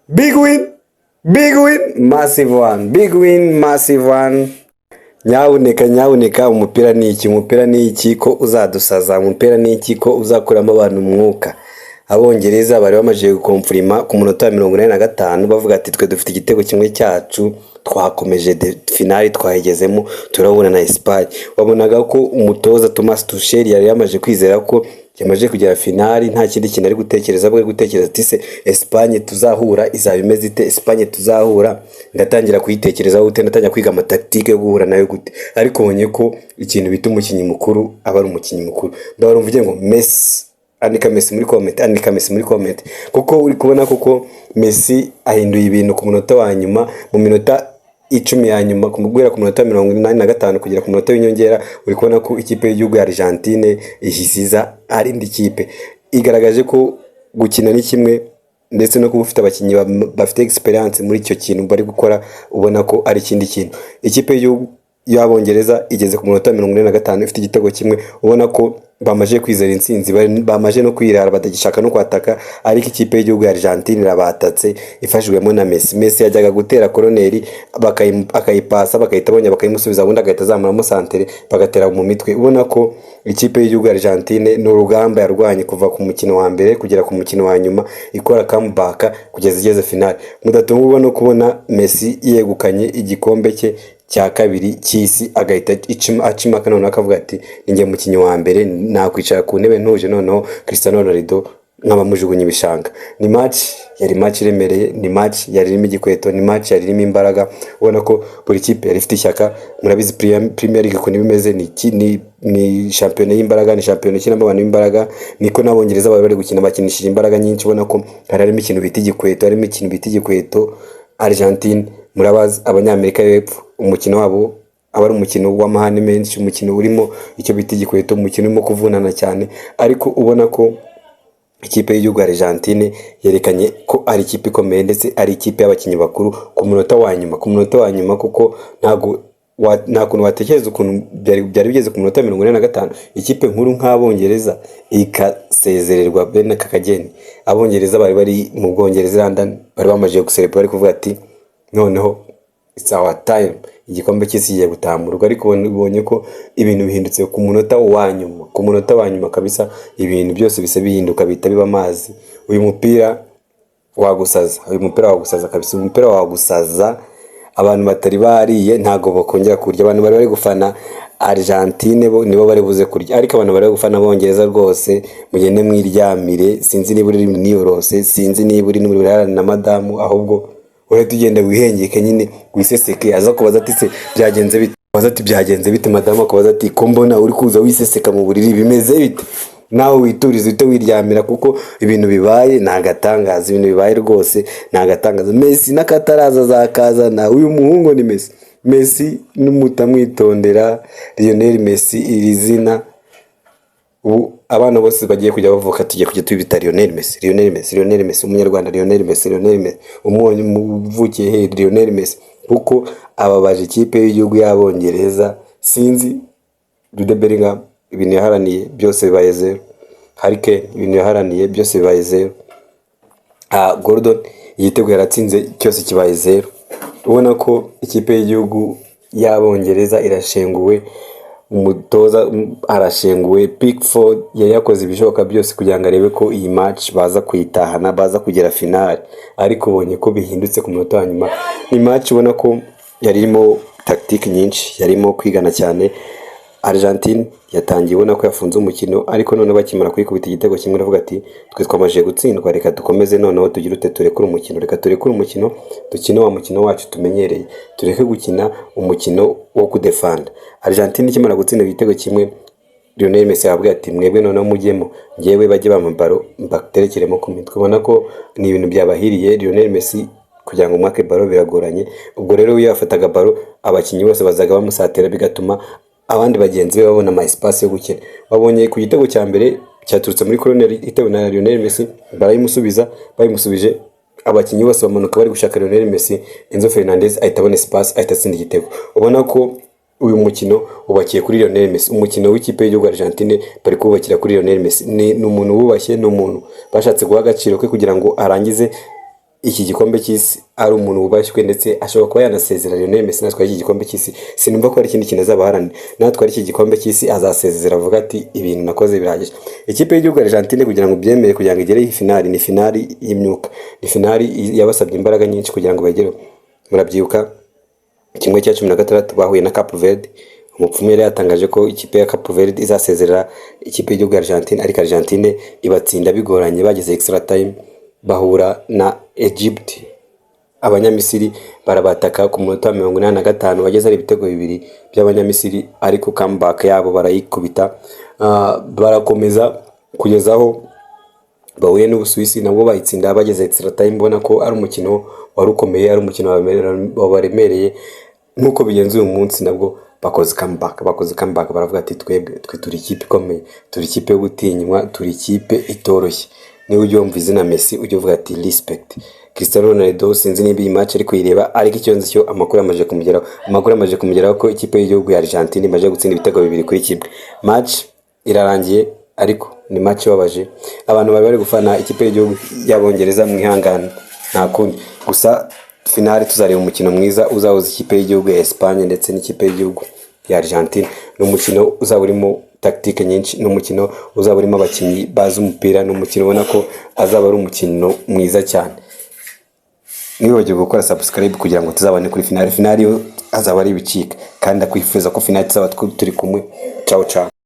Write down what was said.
Big win, big win, massive one, big win, massive one. Nyabuneka umupira ni iki? Umupira ni iki ko uzadusaza? Umupira ni iki ko uzakuramo abantu umwuka? Abongereza bari bamaje gukomfirima ku munota wa 45 bavuga ati twe dufite igitego kimwe cyacu, twakomeje finali twahegezemo turabona na Espagne. Wabonaga ko umutoza Thomas Tuchel yari yamaje kwizera ko yamaje kugera finali, nta kindi kintu ari gutekereza bwo gutekereza ati se Espagne tuzahura izaba imeze ite, Espagne tuzahura ndatangira kuyitekerezaho ute, ndatangira kwiga amataktike yo guhura nayo gute. Ariko bonye ko ikintu bita umukinyi mukuru aba ari umukinyi mukuru. Ndabarumvuge ngo Messi, andika Messi muri comment kuko uri kubona kuko Messi ahinduye ibintu ku munota wa nyuma, mu minota 10 ya nyuma kumugwira ku munota 85 kugera ku munota w'inyongera. Uri kubona ko ikipe y'igihugu ya Argentine ihisiza ari indi kipe, igaragaje ko gukina ni kimwe ndetse no kuba ufite abakinyi bafite experience muri icyo kintu bari gukora, ubona ko ari ikindi kintu. Ikipe y'igihugu y'Abongereza igeze ku munota 45 ifite igitego kimwe, ubona ko bamaje kwizera intsinzi, bamaje no kwirara batagishaka no kwataka. Ariko ikipe y'igihugu ya Argentine irabatatse ifashijwemo na Messi yajyaga gutera koroneri akayipasa bakayitabonye bakayimusubiza, ubundi agahita azamuramo santere bagatera mu mitwe. Ubona ko ikipe y'igihugu ya Argentine no rugamba yarwanye kuva ku mukino wa mbere kugera ku mukino wa nyuma, ikora comeback kugeza igeze finale. Mudatunguwe no kubona Messi yegukanye igikombe cye cya kabiri cy'isi, agahita acimaka noneho akavuga ati ninjye mukinyi wa mbere nakwicara ku ntebe ntuje noneho Cristiano Ronaldo nk'abamujugunye ibishanga. Ni match iremereye, ni match yari irimo igikweto, ni match yari irimo imbaraga. Ubona ko buri kipe yari ifite ishyaka. Murabizi Premier League ko bimeze, ni champion y'imbaraga, ni champion kinamo abantu b'imbaraga. Niko n'Abongereza bari gukina bakinishije imbaraga nyinshi. Ubona ko harimo ikintu bita igikweto, Argentine murabazi Abanyamerika y'Epfo umukino wabo aba ari umukino w'amahane menshi, umukino urimo icyo bita igikweto, umukino urimo kuvunana cyane. Ariko ubona ko ikipe y'igihugu ya Argentine yerekanye ko ari ikipe ikomeye ndetse ari ikipe y'abakinyi bakuru ku munota wa nyuma kuko nta kuntu watekereza ukuntu byari bigeze ku munota 45 ikipe nkuru nk'Abongereza ikasezererwa bene kakageni. Abongereza bari mu Bwongereza London bari bamaje guserebra, bari kuvuga ati noneho it's our time, igikombe cy'isi giye gutamburwa. Ariko ubonye ko ibintu bihindutse ku munota wa nyuma kabisa, ibintu byose bise bihinduka bita biba amazi. Uyu mupira wagusaza kabisa, umupira wagusaza. Abantu batari bariye ntago bakongera kurya, abantu bari gufana Argentine bo nibo bari buze kurya, ariko abantu bari gufana Abongereza rwose mugende mwiryamire. Sinzi niba uri niyorose, sinzi niba uri muri na madamu, ahubwo ure tugenda wihengeke nyine wiseseke. Aza kubaza ati se byagenze bite, madamu akabaza ati ko mbona uri kuza wiseseka mu buriri bimeze bite? Nawe witurize ute wiryamira kuko ibintu bibaye nagatangaza, ibintu bibaye rwose nagatangaza. Messi nakataraza zakazana, uyu muhungu ni Messi n'umutamwitondera Lionel Messi iri zina. Ubu abana bose bagiye kujya bavuka tugiye kujya tubita Lionel Messi umunyarwanda, Lionel Messi umunyu muvukiye he Lionel Messi, kuko ababaje ikipe y'igihugu y'Abongereza. Sinzi Jude Bellingham ibintu yaharaniye byose bibaye zero, Harry Kane ibintu yaharaniye byose bibaye zero, Gordon igitego yaratsinze cyose kibaye zero. Ubona ko ikipe y'igihugu y'Abongereza irashenguwe, umutoza arashenguwe. Pickford yakoze ibishoboka byose kugira ngo arebe ko iyi match baza kuyitahana, baza kugera finale. Ariko ubonye ko bihindutse ku munota wa nyuma. Ni match ubona ko yarimo tactique nyinshi, yarimo kwigana cyane. Argentine yatangiye ubona ko yafunze umukino, ariko none bakimara kwikubita igitego kimwe aravuga ati twe twamaje gutsindwa, reka dukomeze noneho tugire ute turekura umukino, dukine wa mukino wacu tumenyereye, tureke gukina umukino wo kudefanda. Argentine ikimara gutsinda igitego kimwe, Lionel Messi yabwiye ati mwebwe noneho mujyemo, ngewe bajye bamabaro mbaterekeremo ku mitwe. Ubona ko ni ibintu byabahiriye Lionel Messi kugira ngo umwake baro biragoranye. Ubwo rero iyo yafataga baro abakinyi bose bazaga bamusatira, bigatuma abandi bagenzi be babona ama espace yo gukina. Babonye ku gitego cya mbere cyaturutse muri corner itewe na Lionel Messi, bayimusubije abakinyi bose bamanuka bari gushaka Lionel Messi. Enzo Fernandez ahita abona espace, ahita atsinda igitego. Ubona ko uyu mukino ubakiye kuri Lionel Messi, umukino w'ikipe y'igihugu Argentine bari kubakira kuri Lionel Messi. Ni umuntu wubashye, ni umuntu bashatse guha agaciro ke kugira ngo arangize iki gikombe cy'isi ari umuntu wubashywe ndetse ashobora kuba yanasezera Lionel Messi natwara iki gikombe cy'isi. Sinumva ko hari ikindi kintu azabaharanira, natwara iki gikombe cy'isi azasezera avuga ati ibintu nakoze birahagije. Ikipe y'igihugu Argentine kugira ngo byemere kugira ngo igere iyi finali, ni finali y'imyuka, ni finali yabasabye imbaraga nyinshi kugira ngo bagereho. Murabyibuka kimwe cya 16 bahuye na Cape Verde, umupfumu yari yatangaje ko ikipe ya Cape Verde izasezerera ikipe y'igihugu Argentine, ariko Argentine ibatsinda bigoranye, bageze extra time bahura na Egypt. Abanyamisiri barabataka ku munota 85 bageze ari ibitego bibiri by'abanyamisiri, ariko comeback yabo barayikubita, barakomeza kugezaho bahuye n'Ubusuwisi nabwo bayitsinda bageze extra time. Mbona ko ari umukino wari ukomeye, ari umukino wabaremereye. Nkuko bigenze uyu munsi nabwo bakoze comeback baravuga ati twe turi ikipe ikomeye, turi ikipe yo gutinywa, turi ikipe itoroshye. Niwe ujye wumva izina Messi ujye uvuga ati respect. Cristiano Ronaldo sinzi niba iyi match ari kuyireba, ariko icyo nzi cyo amakuru amaze kumugeraho ko ikipe y'igihugu ya Argentine imaze gutsinda ibitego 2 kuri kimwe. Match irarangiye, ariko ni match ibabaje. Abantu bari gufana ikipe y'igihugu y'Abongereza mwihangana, nta kundi. Gusa finale tuzareba umukino mwiza uzahuza ikipe y'igihugu ya Espagne ndetse n'ikipe y'igihugu ya Argentine. N'umukino uzaba urimo tactique nyinshi, n'umukino uzaba urimo abakinnyi bazi umupira, n'umukino ubona ko azaba ari umukino mwiza cyane. Nibagiwe gukora subscribe kugira ngo tuzabane kuri finale yo azaba ari ibicika, kandi akwifuza ko finale tuzaba turi kumwe. Ciao ciao.